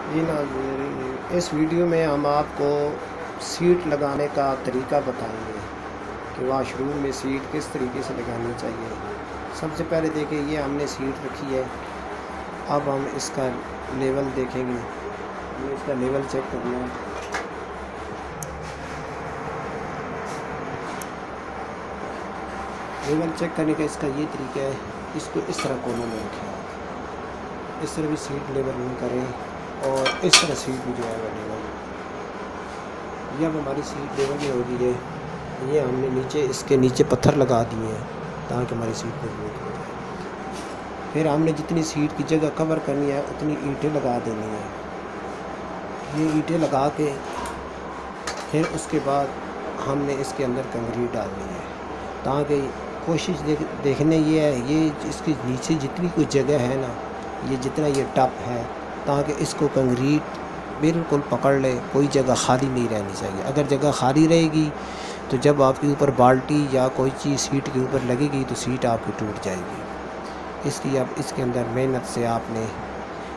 जी नाज़रीन, इस वीडियो में हम आपको सीट लगाने का तरीका बताएंगे कि वाशरूम में सीट किस तरीके से लगानी चाहिए। सबसे पहले देखिए, ये हमने सीट रखी है। अब हम इसका लेवल देखेंगे, हमें इसका लेवल चेक करना है। लेवल चेक करने का इसका ये तरीका है, इसको इस तरह कोनों में रखें, इस तरह भी सीट लेवल नहीं करें और इस तरह सीट भी जो है वो लेवल। जब हमारी सीट लेवल में होगी ये हमने नीचे इसके नीचे पत्थर लगा दिए हैं ताकि हमारी सीट मजबूत हो जाए। फिर हमने जितनी सीट की जगह कवर करनी है उतनी ईंटें लगा देनी है। ये ईंटें लगा के फिर उसके बाद हमने इसके अंदर कंक्रीट डालनी है ताकि कोशिश देखने ये है, ये इसके नीचे जितनी कुछ जगह है ना, ये जितना ये टप है, ताकि इसको कंक्रीट बिल्कुल पकड़ ले, कोई जगह खाली नहीं रहनी चाहिए। अगर जगह खाली रहेगी तो जब आपके ऊपर बाल्टी या कोई चीज़ सीट के ऊपर लगेगी तो सीट आपकी टूट जाएगी। इसलिए अब इसके अंदर मेहनत से आपने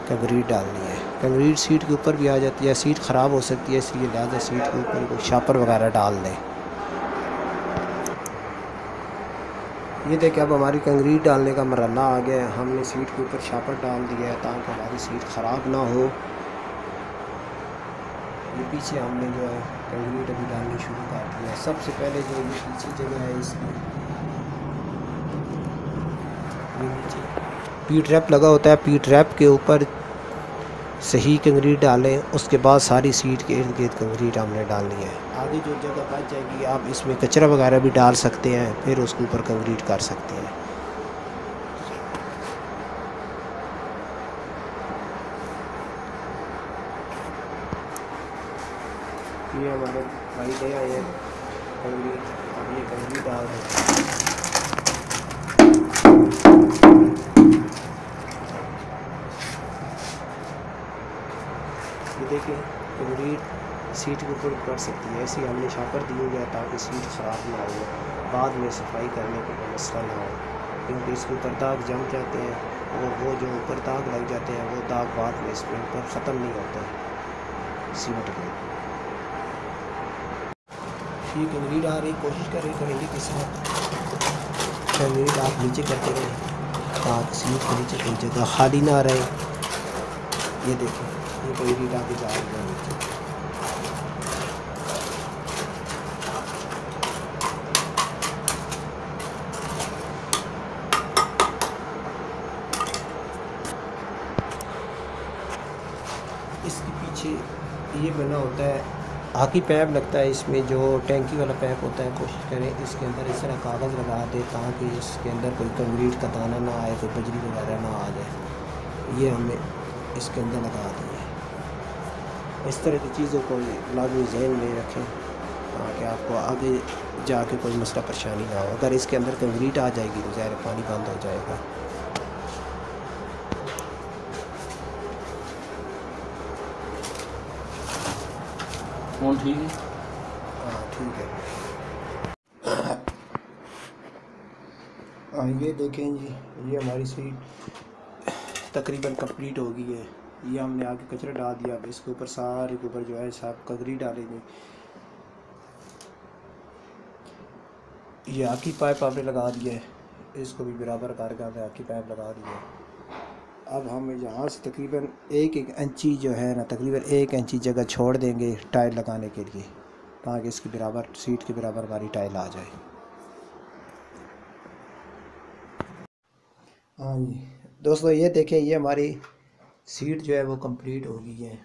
कंक्रीट डालनी है। कंक्रीट सीट के ऊपर भी आ जाती है, सीट ख़राब हो सकती है, इसलिए लिहाजा सीट के ऊपर कोई शापर वगैरह डाल दें। ये देखिए, अब हमारी कंक्रीट डालने का मरहला आ गया है। हमने सीट के ऊपर शापर डाल दिया है ताकि हमारी सीट ख़राब ना हो। ये पीछे हमने जो है कंक्रीट अभी डालनी शुरू कर दी है। सबसे पहले जो ये पीछे जगह है इसमें ये नीचे पी ट्रैप लगा होता है, पी ट्रैप के ऊपर सही कंक्रीट डालें। उसके बाद सारी सीट के इर्द गिर्द कंक्रीट हमने डालनी है। आगे जो जगह बच जाएगी आप इसमें कचरा वगैरह भी डाल सकते हैं, फिर उसके ऊपर कंक्रीट कर सकते हैं। ये हमारे भाई ले आए हैं कंक्रीट, अब ये कंक्रीट डाल दें। ये देखिए, कंक्रीट सीट के ऊपर पड़ सकती है, ऐसी हमने शापर दी हुई है ताकि सीट ख़राब ना हो, बाद में सफाई करने का कोई मसला ना हो, क्योंकि इसके ऊपर दाग जम जाते हैं और वो जो ऊपर दाग लग जाते हैं वो दाग बाद में इसके ऊपर ख़त्म नहीं होते सीमेंट के। ये कंक्रीट आ रही, कोशिश करेंगे के साथ कंक्रीट आप नीचे करते रहें ताकि सीट के नीचे कोई जगह खाली ना रहे। ये देखें, ये कंक्रीट आगे जा रही है नीचे। इसके पीछे ये बना होता है, आकी पैप लगता है इसमें, जो टैंकी वाला पैप होता है। कोशिश करें इसके अंदर इस तरह कागज़ लगा दें ताकि इसके अंदर कोई कंक्रीट का दाना ना आए, कोई बजरी वगैरह ना आ जाए। ये हमें इसके अंदर लगा दिए। इस तरह की चीज़ों को लाज़मी ज़हन में रखें ताकि आपको आगे जाके कोई मसला परेशानी ना हो। अगर इसके अंदर कंक्रीट आ जाएगी तो ज़ाहिर पानी बंद हो जाएगा। ठीक है। हाँ ठीक है। हाँ ये देखें जी, ये हमारी सीट तकरीबन कंप्लीट हो गई है। ये हमने आगे कचरा डाल दिया, अब इसके ऊपर सारे के ऊपर जो है साफ कंक्रीट डालेंगे। ये आकी पाइप आपने लगा दिया है, इसको भी बराबर करके हमने आकी पाइप लगा दी है। अब हम यहाँ से तकरीबन एक इंची जो है ना, तकरीबन 1 इंची जगह छोड़ देंगे टाइल लगाने के लिए ताकि इसके बराबर सीट के बराबर हमारी टाइल आ जाए। हाँ जी दोस्तों, ये देखें, ये हमारी सीट जो है वो कंप्लीट हो गई है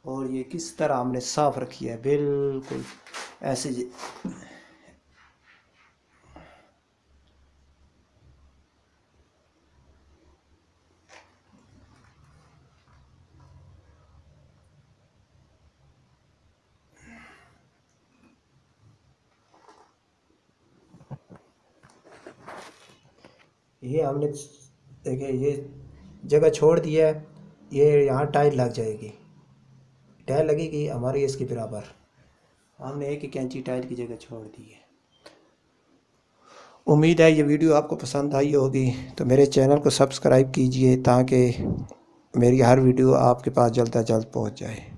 और ये किस तरह हमने साफ़ रखी है, बिल्कुल ऐसे। ये हमने देखिए ये जगह छोड़ दी है, ये यहाँ टाइल लग जाएगी, टाइल लगेगी हमारी इसके बराबर। हमने 1 इंची टाइल की जगह छोड़ दी है। उम्मीद है ये वीडियो आपको पसंद आई होगी, तो मेरे चैनल को सब्सक्राइब कीजिए ताकि मेरी हर वीडियो आपके पास जल्द से जल्द पहुंच जाए।